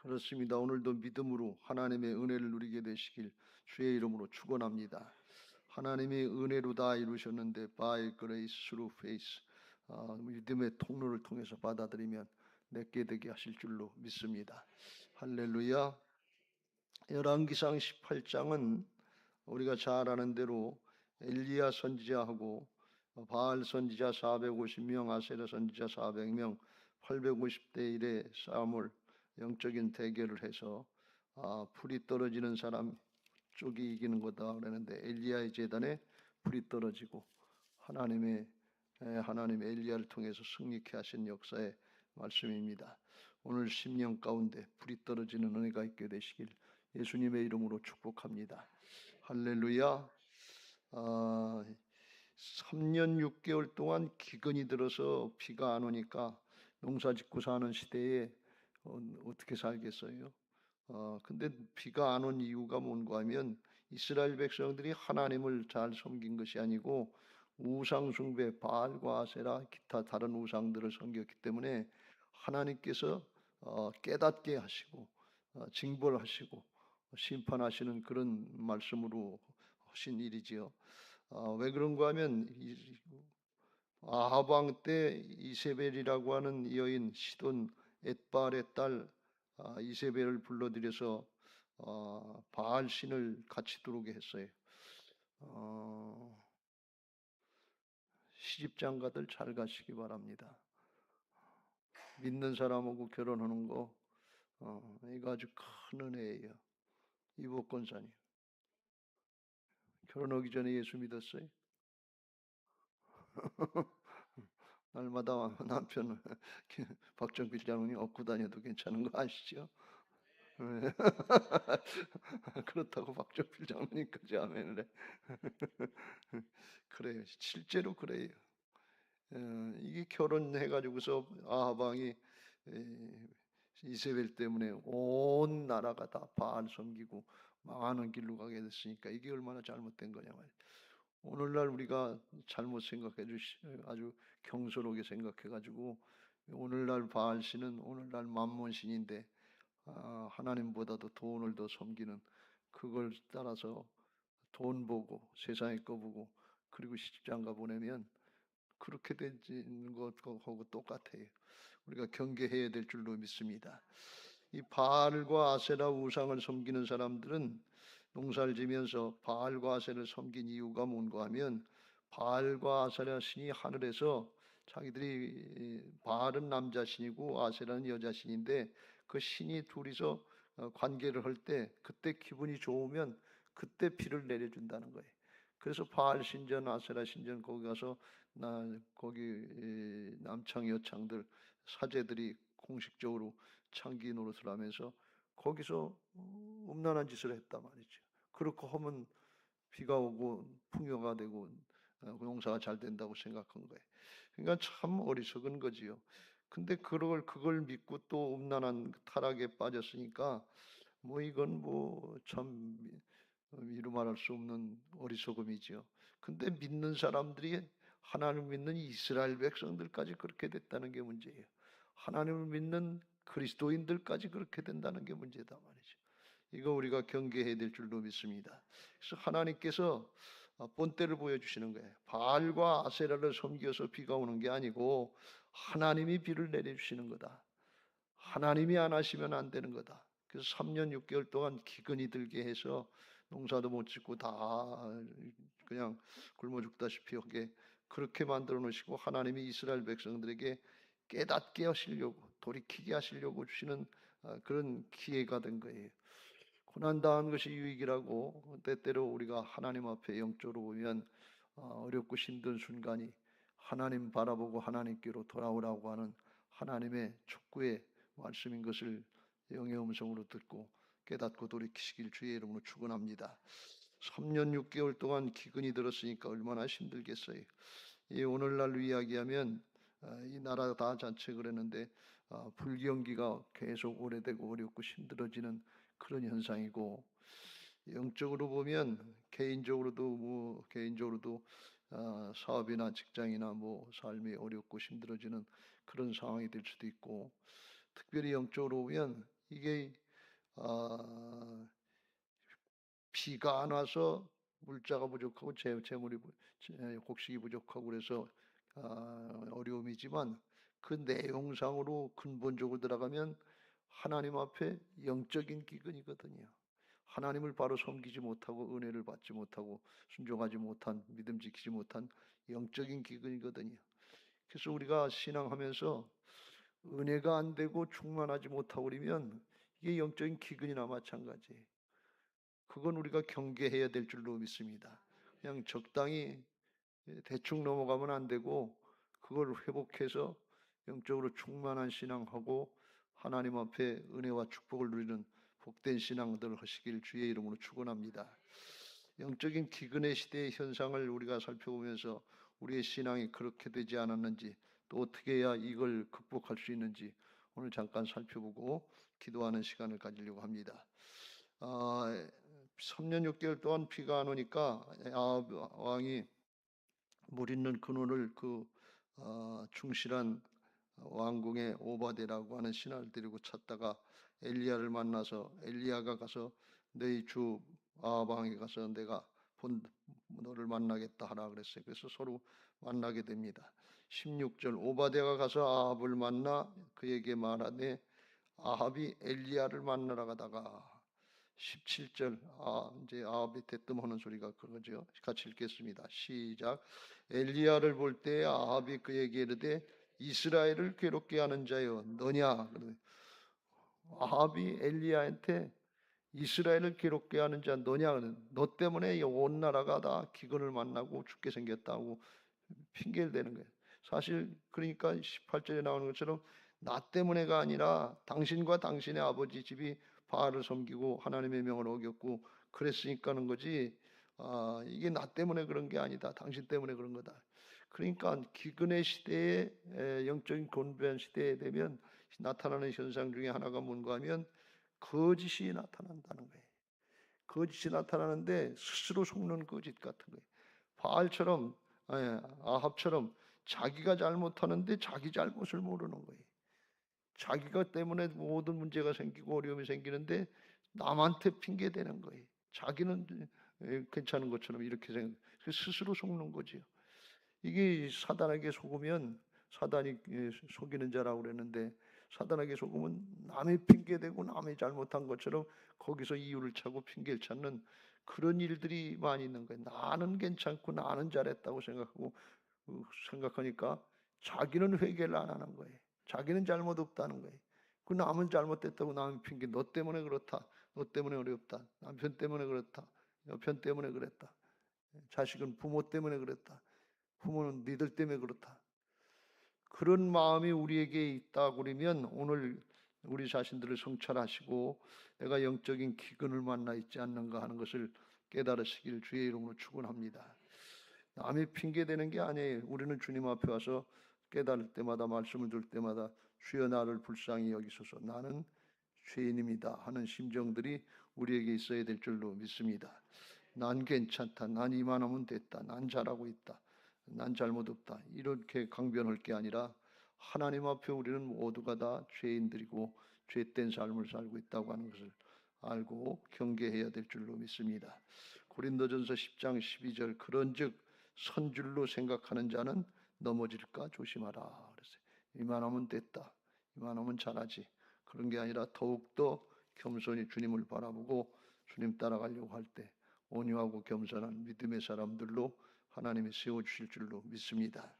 그렇습니다. 오늘도 믿음으로 하나님의 은혜를 누리게 되시길 주의 이름으로 축원합니다. 하나님이 은혜로 다 이루셨는데 by grace through faith, 믿음의 통로를 통해서 받아들이면 내게 되게 하실 줄로 믿습니다. 할렐루야. 열왕기상 18장은 우리가 잘 아는 대로 엘리야 선지자하고 바알 선지자 450명, 아세라 선지자 400명, 850대 1의 싸움을 영적인 대결을 해서 불이 떨어지는 사람 쪽이 이기는 거다 그러는데, 엘리야의 제단에 불이 떨어지고 하나님의 엘리야를 통해서 승리케 하신 역사의 말씀입니다. 오늘 심령 가운데 불이 떨어지는 은혜가 있게 되시길 예수님의 이름으로 축복합니다. 할렐루야. 3년 6개월 동안 기근이 들어서 비가 안 오니까 농사 짓고 사는 시대에 어떻게 살겠어요? 근데 비가 안 온 이유가 뭔가 하면 이스라엘 백성들이 하나님을 잘 섬긴 것이 아니고 우상 숭배, 바알과 아세라 기타 다른 우상들을 섬겼기 때문에 하나님께서 깨닫게 하시고 징벌하시고 심판하시는 그런 말씀으로 하신 일이지요. 왜 그런가 하면 아합 왕 때 이세벨이라고 하는 여인 시돈 엣발의 딸 이세벨을 불러들여서 바알 신을 같이 두르게 했어요. 시집장가들 잘 가시기 바랍니다. 믿는 사람하고 결혼하는 거 이거 아주 큰 은혜예요. 이복권사님 결혼하기 전에 예수 믿었어요? 날마다 남편 박정필 장로님 업고 다녀도 괜찮은 거 아시죠? 네. 그렇다고 박정필 장로님까지 아멘을 해. 그래요. 실제로 그래요. 이게 결혼해가지고서 아합 왕이 이세벨 때문에 온 나라가 다 바알 섬기고 망하는 길로 가게 됐으니까 이게 얼마나 잘못된 거냐 말이에요. 오늘날 우리가 잘못 생각해 아주 경솔하게 생각해가지고 오늘날 바알 신은 오늘날 만몬 신인데 하나님보다도 돈을 더 섬기는, 그걸 따라서 돈 보고 세상의 거 보고 그리고 시집장가 보내면 그렇게 되는 것하고 똑같아요. 우리가 경계해야 될 줄로 믿습니다. 이 바알과 아세라 우상을 섬기는 사람들은 농사를 지면서 바알과 아세라를 섬긴 이유가 뭔가 하면, 바알과 아세라 신이 하늘에서 자기들이 바알은 남자 신이고 아세라는 여자 신인데 그 신이 둘이서 관계를 할 때 그때 기분이 좋으면 그때 비를 내려준다는 거예요. 그래서 바알 신전, 아세라 신전 거기 가서 거기 남창 여창들 사제들이 공식적으로 창기 노릇을 하면서 거기서 음란한 짓을 했단 말이죠. 그렇게 하면 비가 오고 풍요가 되고 농사가 잘 된다고 생각한 거예요. 그러니까 참 어리석은 거지요. 근데 그걸 믿고 또 음란한 타락에 빠졌으니까 뭐 이건 뭐 참 이루 말할 수 없는 어리석음이지요. 근데 믿는 사람들이, 하나님을 믿는 이스라엘 백성들까지 그렇게 됐다는 게 문제예요. 하나님을 믿는 그리스도인들까지 그렇게 된다는 게 문제다 말이죠. 이거 우리가 경계해야 될 줄로 믿습니다. 그래서 하나님께서 본때를 보여주시는 거예요. 바알과 아세라를 섬겨서 비가 오는 게 아니고 하나님이 비를 내려주시는 거다. 하나님이 안 하시면 안 되는 거다. 그래서 3년 6개월 동안 기근이 들게 해서 농사도 못 짓고 다 그냥 굶어 죽다시피 하게 그렇게 만들어 놓으시고, 하나님이 이스라엘 백성들에게 깨닫게 하시려고 돌이키게 하시려고 주시는 그런 기회가 된 거예요. 고난 당한 것이 유익이라고, 때때로 우리가 하나님 앞에 영적으로 보면 어렵고 힘든 순간이 하나님 바라보고 하나님께로 돌아오라고 하는 하나님의 촉구의 말씀인 것을 영의 음성으로 듣고 깨닫고 돌이키시길 주의 이름으로 축원합니다. 3년 6개월 동안 기근이 들었으니까 얼마나 힘들겠어요. 이 오늘날로 이야기하면 이 나라 다 자체 그랬는데 불경기가 계속 오래되고 어렵고 힘들어지는 그런 현상이고, 영적으로 보면 개인적으로도 사업이나 직장이나 뭐 삶이 어렵고 힘들어지는 그런 상황이 될 수도 있고, 특별히 영적으로 보면 이게 아, 비가 안 와서 물자가 부족하고 재물이 곡식이 부족하고 그래서 어려움이지만 그 내용상으로 근본적으로 들어가면 하나님 앞에 영적인 기근이거든요. 하나님을 바로 섬기지 못하고 은혜를 받지 못하고 순종하지 못한 믿음 지키지 못한 영적인 기근이거든요. 그래서 우리가 신앙하면서 은혜가 안 되고 충만하지 못하고 그러면 이게 영적인 기근이나 마찬가지예요. 그건 우리가 경계해야 될 줄로 믿습니다. 그냥 적당히 대충 넘어가면 안 되고 그걸 회복해서 영적으로 충만한 신앙하고 하나님 앞에 은혜와 축복을 누리는 복된 신앙들 하시길 주의 이름으로 축원합니다. 영적인 기근의 시대의 현상을 우리가 살펴보면서 우리의 신앙이 그렇게 되지 않았는지 또 어떻게 해야 이걸 극복할 수 있는지 오늘 잠깐 살펴보고 기도하는 시간을 가지려고 합니다. 3년 6개월 동안 비가 안 오니까 아합 왕이 물 있는 근원을 충실한 왕궁의 오바데라고 하는 신하를 데리고 찾다가 엘리야를 만나서 엘리야가 가서 너희 주 아합 왕에 가서 내가 본 너를 만나겠다 하라 그랬어요. 그래서 서로 만나게 됩니다. 16절 오바데가 가서 아합을 만나 그에게 말하되 아합이 엘리야를 만나러 가다가 17절 이제 아합이 대뜸하는 소리가 그거죠. 같이 읽겠습니다. 시작. 엘리야를 볼 때 아합이 그에게 이르되 이스라엘을 괴롭게 하는 자여 너냐? 아합이 엘리야한테 이스라엘을 괴롭게 하는 자 너냐? 너 때문에 온 나라가 다 기근을 만나고 죽게 생겼다고 핑계를 대는 거예요. 사실 그러니까 18절에 나오는 것처럼 나 때문에가 아니라 당신과 당신의 아버지 집이 바알을 섬기고 하나님의 명을 어겼고 그랬으니까는 거지. 이게 나 때문에 그런 게 아니다. 당신 때문에 그런 거다. 그러니까 기근의 시대에 영적인 곤변 시대에 되면 나타나는 현상 중에 하나가 뭔가 하면 거짓이 나타난다는 거예요. 거짓이 나타나는데 스스로 속는 거짓 같은 거예요. 바알처럼 아합처럼 자기가 잘못하는데 자기 잘못을 모르는 거예요. 자기가 때문에 모든 문제가 생기고 어려움이 생기는데 남한테 핑계 대는 거예요. 자기는 괜찮은 것처럼 이렇게 스스로 속는 거지요. 이게 사단에게 속으면 사단이 속이는 자라고 그랬는데 사단에게 속으면 남의 핑계대고 남의 잘못한 것처럼 거기서 이유를 찾고 핑계를 찾는 그런 일들이 많이 있는 거예요. 나는 괜찮고 나는 잘했다고 생각하니까 자기는 회개를 안 하는 거예요. 자기는 잘못 없다는 거예요. 그 남은 잘못됐다고 남의 핑계 너 때문에 그렇다. 너 때문에 어렵다. 남편 때문에 그렇다. 여편 때문에 그랬다. 자식은 부모 때문에 그랬다. 부모는 니들 때문에 그렇다. 그런 마음이 우리에게 있다 그러면 오늘 우리 자신들을 성찰하시고 내가 영적인 기근을 만나 있지 않는가 하는 것을 깨달으시길 주의 이름으로 축원합니다. 남이 핑계대는 게 아니에요. 우리는 주님 앞에 와서 깨달을 때마다 말씀을 들을 때마다 주여 나를 불쌍히 여기소서 나는 죄인입니다 하는 심정들이 우리에게 있어야 될 줄로 믿습니다. 난 괜찮다. 난 이만하면 됐다. 난 잘하고 있다. 난 잘못 없다. 이렇게 강변할 게 아니라 하나님 앞에 우리는 모두가 다 죄인들이고 죄된 삶을 살고 있다고 하는 것을 알고 경계해야 될 줄로 믿습니다. 고린도전서 10장 12절 그런즉 선줄로 생각하는 자는 넘어질까 조심하라 그랬어요. 이만하면 됐다. 이만하면 잘하지. 그런 게 아니라 더욱더 겸손히 주님을 바라보고 주님 따라가려고 할 때 온유하고 겸손한 믿음의 사람들로 하나님이 세워주실 줄로 믿습니다.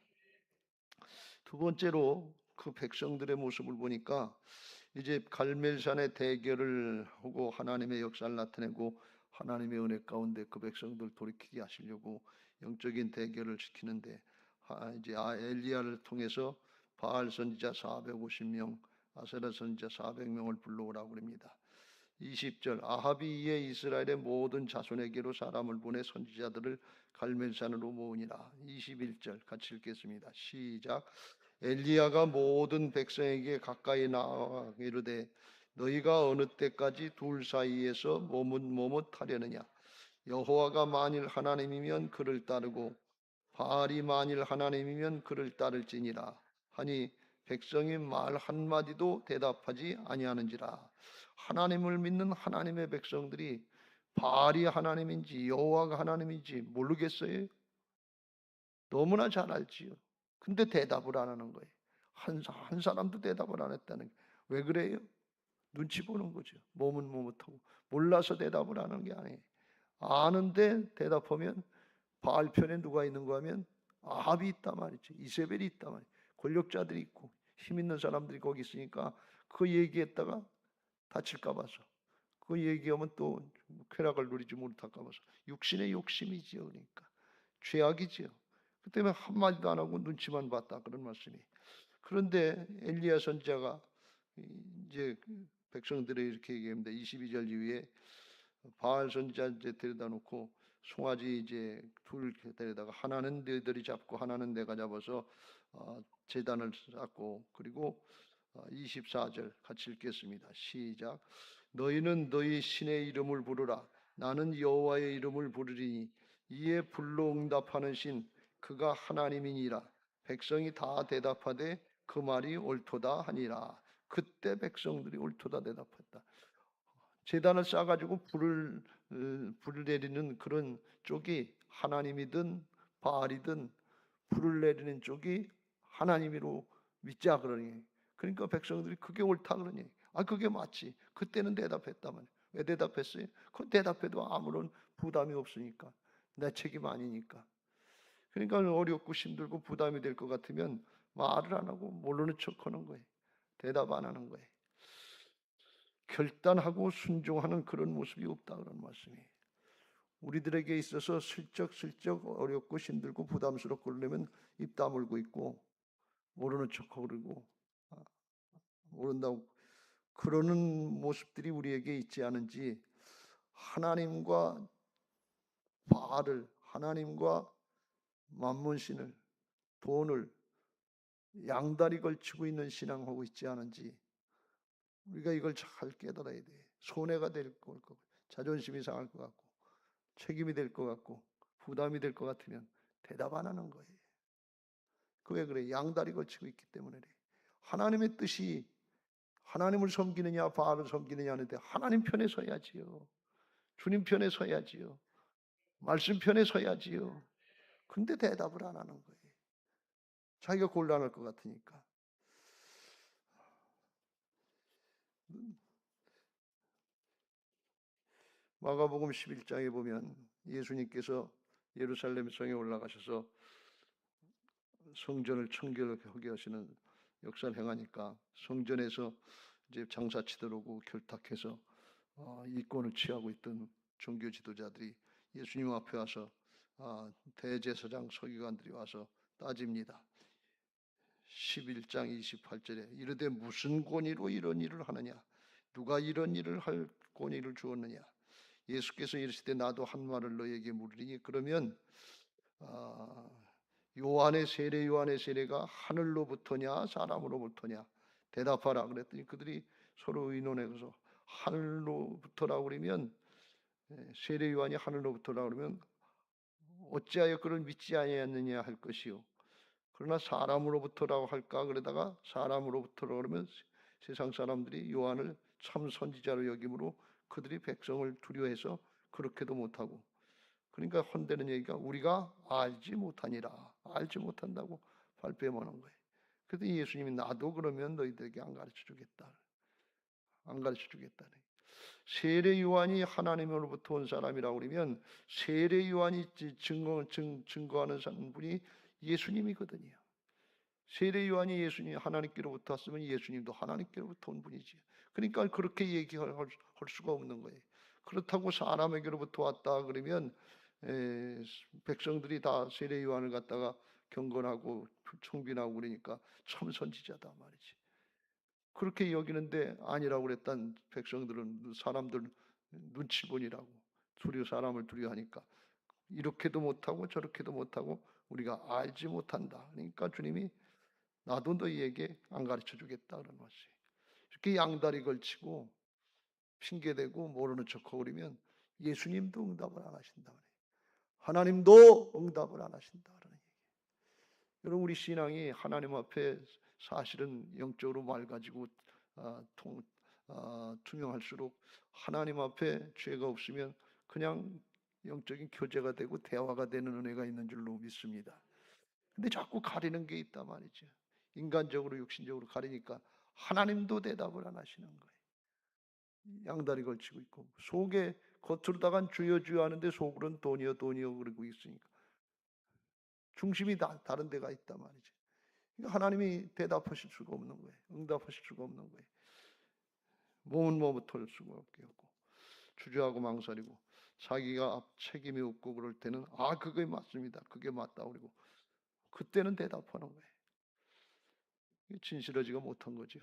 두 번째로 그 백성들의 모습을 보니까 이제 갈멜산의 대결을 하고 하나님의 역사를 나타내고 하나님의 은혜 가운데 그 백성들 돌이키게 하시려고 영적인 대결을 시키는데 이제 엘리야를 통해서 바알 선지자 450명, 아세라 선지자 400명을 불러오라고 합니다. 20절 아합이 이에 이스라엘의 모든 자손에게로 사람을 보내 선지자들을 갈멜산으로 모으니라. 21절 같이 읽겠습니다. 시작. 엘리야가 모든 백성에게 가까이 나와 이르되 너희가 어느 때까지 둘 사이에서 머뭇하려느냐. 여호와가 만일 하나님이면 그를 따르고 바알이 만일 하나님이면 그를 따를지니라 하니 백성이 말 한마디도 대답하지 아니하는지라. 하나님을 믿는 하나님의 백성들이 바알이 하나님인지 여호와가 하나님인지 모르겠어요? 너무나 잘 알지요. 근데 대답을 안 하는 거예요. 한 사람도 대답을 안 했다는 게. 왜 그래요? 눈치 보는 거죠. 몸은 못하고 몰라서 대답을 하는 게 아니에요. 아는데 대답하면 바알 편에 누가 있는가 하면 아합이 있단 말이죠. 이세벨이 있단 말이에요. 권력자들이 있고 힘 있는 사람들이 거기 있으니까 그 얘기했다가 다칠까 봐서 그 얘기하면 또 쾌락을 누리지 못할까 봐서 육신의 욕심이지요. 그러니까 죄악이지요. 그 때문에 한마디도 안 하고 눈치만 봤다 그런 말씀이. 그런데 엘리야 선지자가 이제 백성들이 이렇게 얘기합니다. 22절 이후에 바알 선지자 이제 데려다 놓고 송아지 이제 둘 데려다가 하나는 너희들이 잡고 하나는 내가 잡아서 제단을 쌓고 그리고 24절 같이 읽겠습니다. 시작. 너희는 너희 신의 이름을 부르라. 나는 여호와의 이름을 부르리니 이에 불로 응답하는 신 그가 하나님이니라. 백성이 다 대답하되 그 말이 옳도다 하니라. 그때 백성들이 옳도다 대답했다. 제단을 쌓아가지고 불을 내리는 그런 쪽이 하나님이든 바알이든 불을 내리는 쪽이 하나님이로 믿자 그러니. 그러니까 백성들이 그게 옳다 그러니. 아 그게 맞지. 그때는 대답했다만. 왜 대답했어요? 그 대답해도 아무런 부담이 없으니까. 내 책임 아니니까. 그러니까 어렵고 힘들고 부담이 될 것 같으면 말을 안 하고 모르는 척하는 거예요. 대답 안 하는 거예요. 결단하고 순종하는 그런 모습이 없다 그런 말씀이. 우리들에게 있어서 슬쩍슬쩍 어렵고 힘들고 부담스럽고 그러려면 입 다물고 있고 모르는 척하고 그러고 모른다고 그러는 모습들이 우리에게 있지 않은지 하나님과 바알을 하나님과 만문신을 돈을 양다리 걸치고 있는 신앙하고 있지 않은지 우리가 이걸 잘 깨달아야 돼. 손해가 될 것 같고 자존심이 상할 것 같고 책임이 될 것 같고 부담이 될 것 같으면 대답 안 하는 거예요. 그 왜 그래? 양다리 걸치고 있기 때문에 그래. 하나님의 뜻이 하나님을 섬기느냐 바알을 섬기느냐 하는데 하나님 편에 서야지요. 주님 편에 서야지요. 말씀 편에 서야지요. 근데 대답을 안 하는 거예요. 자기가 곤란할 것 같으니까. 마가복음 11장에 보면 예수님께서 예루살렘 성에 올라가셔서 성전을 청결하게 하시는 역사를 행하니까 성전에서 이제 장사치 들어오고 결탁해서 이권을 취하고 있던 종교 지도자들이 예수님 앞에 와서 대제사장 서기관들이 와서 따집니다. 11장 28절에 이르되 무슨 권위로 이런 일을 하느냐? 누가 이런 일을 할 권위를 주었느냐? 예수께서 이르시되 나도 한 말을 너에게 물으리니 그러면 세례 요한의 세례가 하늘로부터냐 사람으로부터냐 대답하라 그랬더니 그들이 서로 의논해서 하늘로부터라고 그러면 세례 요한이 하늘로부터라고 그러면 어찌하여 그를 믿지 아니하느냐 할 것이요 그러나 사람으로부터라고 할까 그러다가 사람으로부터라고 그러면 세상 사람들이 요한을 참 선지자로 여김으로 그들이 백성을 두려워해서 그렇게도 못하고 그러니까 헌되는 얘기가 우리가 알지 못하니라. 알지 못한다고 발뺌하는 거예요. 그래서 예수님이 나도 그러면 너희들에게 안 가르쳐 주겠다. 안 가르쳐 주겠다. 세례 요한이 하나님으로부터 온 사람이라고 그러면 세례 요한이 증거하는 분이 예수님이거든요. 세례 요한이 예수님 하나님께로부터 왔으면 예수님도 하나님께로부터 온 분이지. 그러니까 그렇게 얘기할 수가 없는 거예요. 그렇다고 사람에게로부터 왔다 그러면 백성들이 다 세례 요한을 갖다가 경건하고 청빈하고 그러니까 참 선지자다 말이지. 그렇게 여기는데 아니라고 그랬단 백성들은 사람들 눈치 보니라고 사람을 두려워하니까 이렇게도 못하고 저렇게도 못하고 우리가 알지 못한다. 그러니까 주님이 나도 너희에게 안 가르쳐 주겠다 그런 것이. 이렇게 양다리 걸치고 핑계대고 모르는 척하고 그러면 예수님도 응답을 안 하신다 그래요. 하나님도 응답을 안 하신다 그러는 얘기예요. 여러분 우리 신앙이 하나님 앞에 사실은 영적으로 맑아지고 투명할수록 하나님 앞에 죄가 없으면 그냥 영적인 교제가 되고 대화가 되는 은혜가 있는 줄로 믿습니다. 근데 자꾸 가리는 게 있단 말이죠. 인간적으로 육신적으로 가리니까 하나님도 대답을 안 하시는 거예요. 양다리 걸치고 있고 속에 겉으로다간 주여 주여 하는데 속으로는 돈이여 돈이여 그러고 있으니까 중심이 다른 데가 있단 말이죠. 그러니까 하나님이 대답하실 수가 없는 거예요. 응답하실 수가 없는 거예요. 몸은 머뭇할 수가 없고 주저하고 망설이고 자기가 책임이 없고 그럴 때는 그게 맞습니다. 그게 맞다 그러고 그때는 대답하는 거예요. 진실하지가 못한 거죠.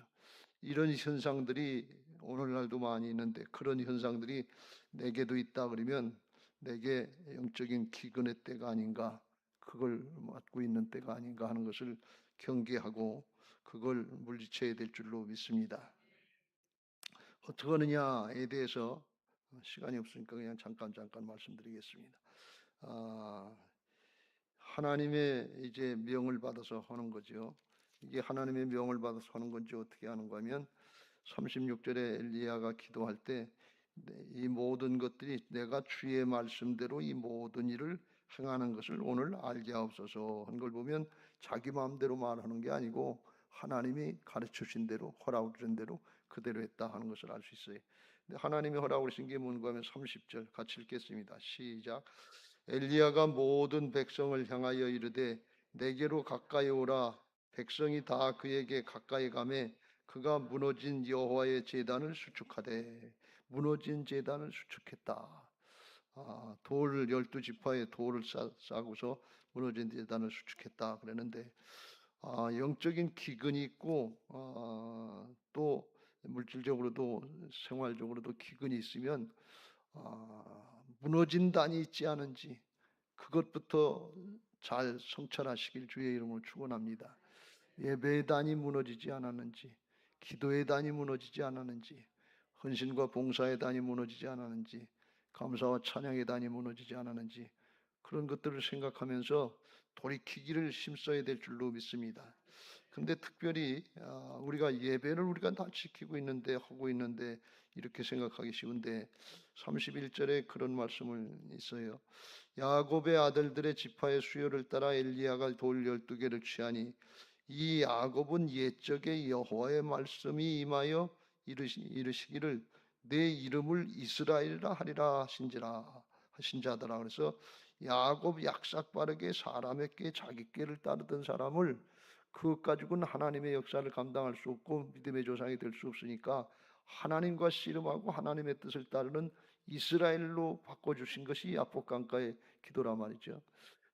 이런 현상들이 오늘날도 많이 있는데 그런 현상들이 내게도 있다 그러면 내게 영적인 기근의 때가 아닌가, 그걸 맞고 있는 때가 아닌가 하는 것을 경계하고 그걸 물리쳐야 될 줄로 믿습니다. 어떻게 하느냐에 대해서 시간이 없으니까 그냥 잠깐 말씀드리겠습니다. 아, 하나님의 이제 명을 받아서 하는 거죠. 이게 하나님의 명을 받아서 하는 건지 어떻게 하는가 하면 36절에 엘리야가 기도할 때 이 모든 것들이 내가 주의 말씀대로 이 모든 일을 행하는 것을 오늘 알게 하옵소서 한 걸 보면 자기 마음대로 말하는 게 아니고 하나님이 가르쳐 주신 대로 허락 주신 대로 그대로 했다 하는 것을 알 수 있어요. 근데 하나님이 허락을 주신 게 뭔가 하면 30절 같이 읽겠습니다. 시작. 엘리야가 모든 백성을 향하여 이르되 내게로 가까이 오라. 백성이 다 그에게 가까이 가매 그가 무너진 여호와의 제단을 수축하되 무너진 제단을 수축했다. 돌 12지파의 돌을 싸고서 무너진 제단을 수축했다 그랬는데 영적인 기근이 있고 또 물질적으로도 생활적으로도 기근이 있으면 무너진 단이 있지 않은지 그것부터 잘 성찰하시길 주의 이름으로 축원합니다. 예배의 단이 무너지지 않았는지, 기도의 단이 무너지지 않았는지, 헌신과 봉사의 단이 무너지지 않았는지, 감사와 찬양의 단이 무너지지 않았는지 그런 것들을 생각하면서 돌이키기를 힘써야 될 줄로 믿습니다. 근데 특별히 우리가 예배를 우리가 다 지키고 있는데 하고 있는데 이렇게 생각하기 쉬운데 31절에 그런 말씀을 있어요. 야곱의 아들들의 지파의 수요를 따라 엘리야가 돌 12개를 취하니 이 야곱은 옛적에 여호와의 말씀이 임하여 이르시기를 내 이름을 이스라엘이라 하리라 하신 자더라. 그래서 야곱 약삭 빠르게 사람의 꾀 자기 꾀를 따르던 사람을 그것 가지고는 하나님의 역사를 감당할 수 없고 믿음의 조상이 될 수 없으니까 하나님과 씨름하고 하나님의 뜻을 따르는 이스라엘로 바꿔주신 것이 야복강가의 기도라 말이죠.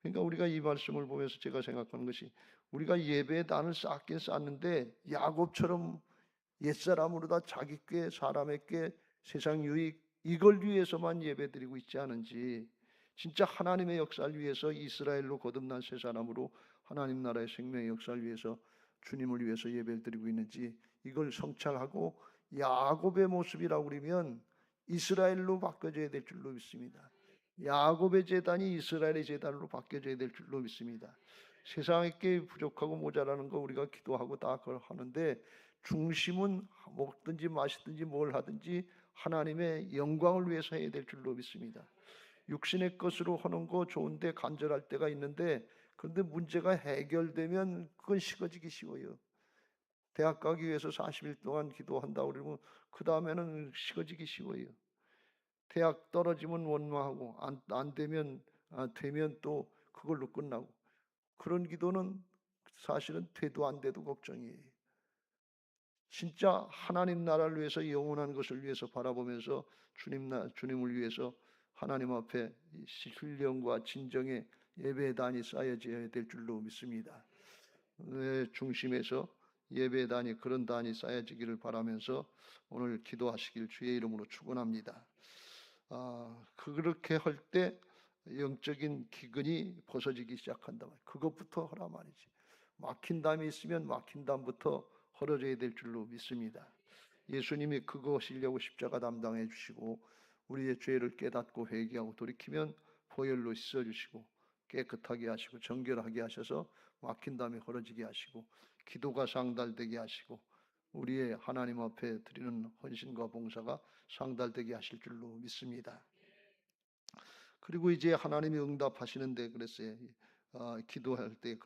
그러니까 우리가 이 말씀을 보면서 제가 생각하는 것이 우리가 예배의 단을 쌓긴 쌓는데 야곱처럼 옛사람으로다 자기 꾀 사람의 꾀 세상 유익 이걸 위해서만 예배드리고 있지 않은지 진짜 하나님의 역사를 위해서 이스라엘로 거듭난 새 사람으로 하나님 나라의 생명의 역사를 위해서 주님을 위해서 예배를 드리고 있는지 이걸 성찰하고 야곱의 모습이라고 그러면 이스라엘로 바뀌어져야 될 줄로 믿습니다. 야곱의 제단이 이스라엘의 제단으로 바뀌어져야 될 줄로 믿습니다. 세상에 게 부족하고 모자라는 거 우리가 기도하고 다 그걸 하는데 중심은 먹든지 마시든지 뭘 하든지 하나님의 영광을 위해서 해야 될 줄로 믿습니다. 육신의 것으로 하는 거 좋은데 간절할 때가 있는데 그런데 문제가 해결되면 그건 식어지기 쉬워요. 대학 가기 위해서 40일 동안 기도한다고 그러면 그 다음에는 식어지기 쉬워요. 대학 떨어지면 원망하고 안 되면 되면 또 그걸로 끝나고 그런 기도는 사실은 돼도 안 돼도 걱정이에요. 진짜 하나님 나라를 위해서 영원한 것을 위해서 바라보면서 주님을 위해서 하나님 앞에 신령과 진정의 예배단이 쌓여져야 될 줄로 믿습니다. 내 중심에서 예배단이 그런 단이 쌓여지기를 바라면서 오늘 기도하시길 주의 이름으로 축원합니다. 그렇게 할 때 영적인 기근이 벗어지기 시작한다. 그것부터 하라 말이지. 막힌 담이 있으면 막힌 담부터 헐어져야 될 줄로 믿습니다. 예수님이 그거 하시려고 십자가 담당해 주시고 우리의 죄를 깨닫고 회개하고 돌이키면 보혈로 씻어 주시고 깨끗하게 하시고 정결하게 하셔서 막힌 담이 헐어지게 하시고 기도가 상달되게 하시고 우리의 하나님 앞에 드리는 헌신과 봉사가 상달되게 하실 줄로 믿습니다. 그리고 이제 하나님이 응답하시는데 그랬어요. 기도할 때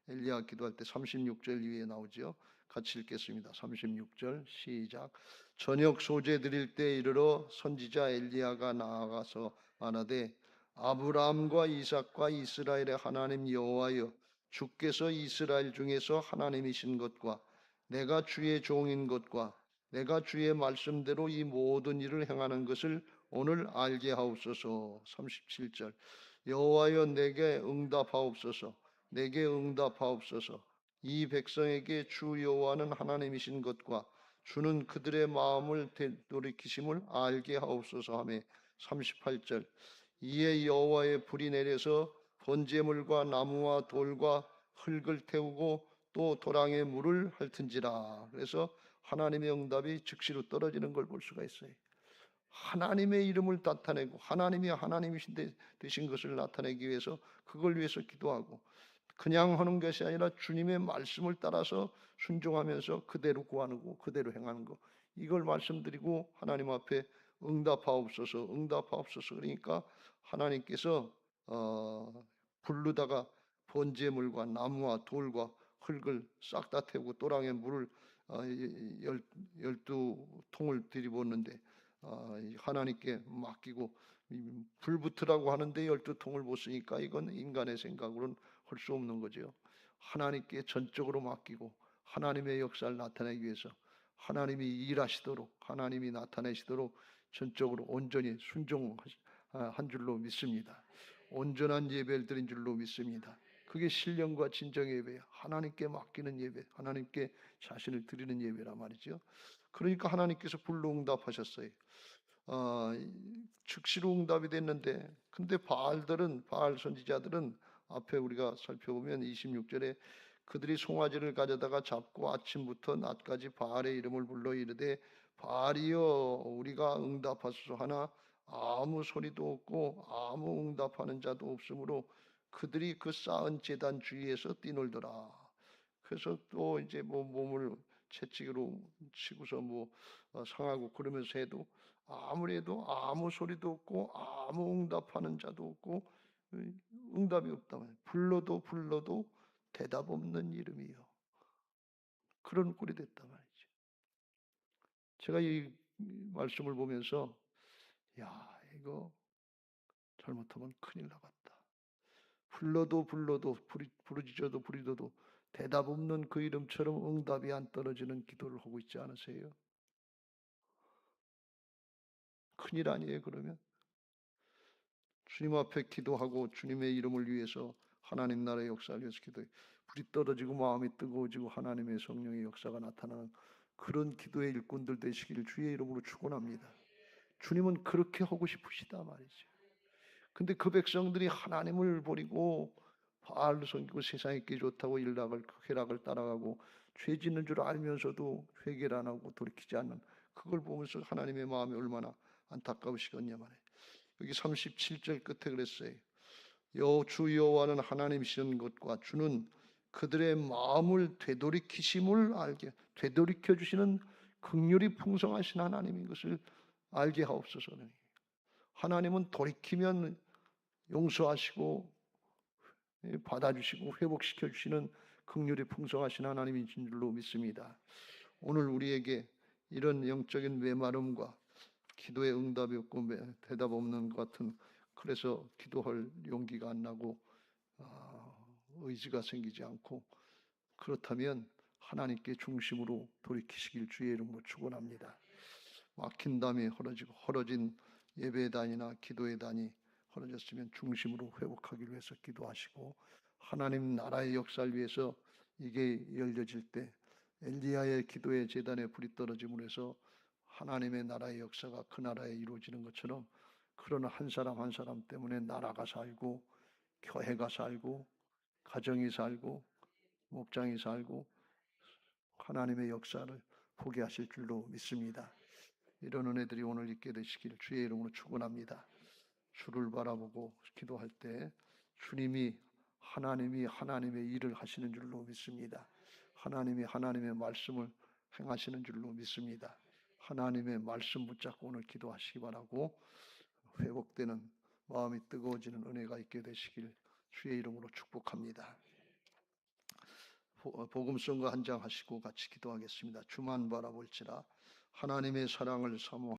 엘리야 기도할 때 36절 위에 나오죠. 같이 읽겠습니다. 36절 시작. 저녁 소재 드릴 때 이르러 선지자 엘리야가 나아가서 말하되 아브라함과 이삭과 이스라엘의 하나님 여호와여, 주께서 이스라엘 중에서 하나님이신 것과 내가 주의 종인 것과 내가 주의 말씀대로 이 모든 일을 행하는 것을 오늘 알게 하옵소서. 37절 여호와여, 내게 응답하옵소서. 내게 응답하옵소서. 이 백성에게 주 여호와는 하나님이신 것과 주는 그들의 마음을 돌이키심을 알게 하옵소서 하며 38절 이에 여호와의 불이 내려서 번제물과 나무와 돌과 흙을 태우고 또 도랑에 물을 핥은지라. 그래서 하나님의 응답이 즉시로 떨어지는 걸 볼 수가 있어요. 하나님의 이름을 나타내고 하나님이 하나님이신 되신 것을 나타내기 위해서 그걸 위해서 기도하고 그냥 하는 것이 아니라 주님의 말씀을 따라서 순종하면서 그대로 구하고 그대로 행하는 것, 이걸 말씀드리고 하나님 앞에 응답하옵소서 응답하옵소서. 그러니까 하나님께서 부르다가 번제물과 나무와 돌과 흙을 싹 다 태우고 또랑에 물을 12통을 들이붓는데 하나님께 맡기고 불 붙으라고 하는데 12통을 못 쓰니까 이건 인간의 생각으로는 할 수 없는 거죠. 하나님께 전적으로 맡기고 하나님의 역사를 나타내기 위해서 하나님이 일하시도록 하나님이 나타내시도록 전적으로 온전히 순종한 줄로 믿습니다. 온전한 예배를 드린 줄로 믿습니다. 그게 신령과 진정의 예배예요. 하나님께 맡기는 예배, 하나님께 자신을 드리는 예배란 말이죠. 그러니까 하나님께서 불로 응답하셨어요. 즉시로 응답이 됐는데, 근데 바알 선지자들은 앞에 우리가 살펴보면 26절에 그들이 송아지를 가져다가 잡고 아침부터 낮까지 바알의 이름을 불러 이르되 바알이여 우리가 응답하소서 하나 아무 소리도 없고 아무 응답하는 자도 없으므로 그들이 그 쌓은 제단 주위에서 뛰놀더라. 그래서 또 이제 뭐 몸을 채찍으로 치고서 상하고 그러면서 해도 아무래도 아무 소리도 없고 아무 응답하는 자도 없고 응답이 없다면 불러도 대답 없는 이름이요. 그런 꼴이 됐단 말이죠. 제가 이 말씀을 보면서 야, 이거 잘못하면 큰일 나겠다. 불러도 부르짖어도 부르짖어도 대답 없는 그 이름처럼 응답이 안 떨어지는 기도를 하고 있지 않으세요? 큰일 아니에요, 그러면? 주님 앞에 기도하고 주님의 이름을 위해서 하나님 나라의 역사를 위해서 기도해 불이 떨어지고 마음이 뜨거워지고 하나님의 성령의 역사가 나타나는 그런 기도의 일꾼들 되시기를 주의 이름으로 축원합니다. 주님은 그렇게 하고 싶으시다 말이죠. 근데 그 백성들이 하나님을 버리고 바알을 섬기고 세상에 있기 좋다고 쾌락을 따라가고 죄 짓는 줄 알면서도 회개를 안 하고 돌이키지 않는 그걸 보면서 하나님의 마음이 얼마나 안타까우시겠냐 말이에요. 여기 37절 끝에 그랬어요. 주 여호와는 하나님이시는 것과 주는 그들의 마음을 되돌이키심을 알게 되돌이켜 주시는 긍휼이 풍성하신 하나님인 것을 알게 하옵소서. 하나님은 돌이키면 용서하시고 받아주시고 회복시켜 주시는 긍휼이 풍성하신 하나님인 줄로 믿습니다. 오늘 우리에게 이런 영적인 메마름과 기도의 응답이 없고 대답 없는 것 같은, 그래서 기도할 용기가 안 나고 의지가 생기지 않고, 그렇다면 하나님께 중심으로 돌이키시길 주의 이름으로 축원합니다. 막힌 담이 헐어진 예배단이나 기도의단이 헐어졌으면 중심으로 회복하기 위해서 기도하시고, 하나님 나라의 역사를 위해서 이게 열려질 때 엘리야의 기도의 제단에 불이 떨어짐으로 해서 하나님의 나라의 역사가 그 나라에 이루어지는 것처럼, 그러나 한 사람 한 사람 때문에 나라가 살고 교회가 살고 가정이 살고 목장이 살고 하나님의 역사를 보게 하실 줄로 믿습니다. 이런 은혜들이 오늘 있게 되시길 주의 이름으로 축원합니다. 주를 바라보고 기도할 때 하나님이 하나님의 일을 하시는 줄로 믿습니다. 하나님의 말씀을 행하시는 줄로 믿습니다. 하나님의 말씀 붙잡고 오늘 기도하시기 바라고, 회복되는 마음이 뜨거워지는 은혜가 있게 되시길 주의 이름으로 축복합니다. 복음성가 한 장 하시고 같이 기도하겠습니다. 주만 바라볼지라 하나님의 사랑을 사모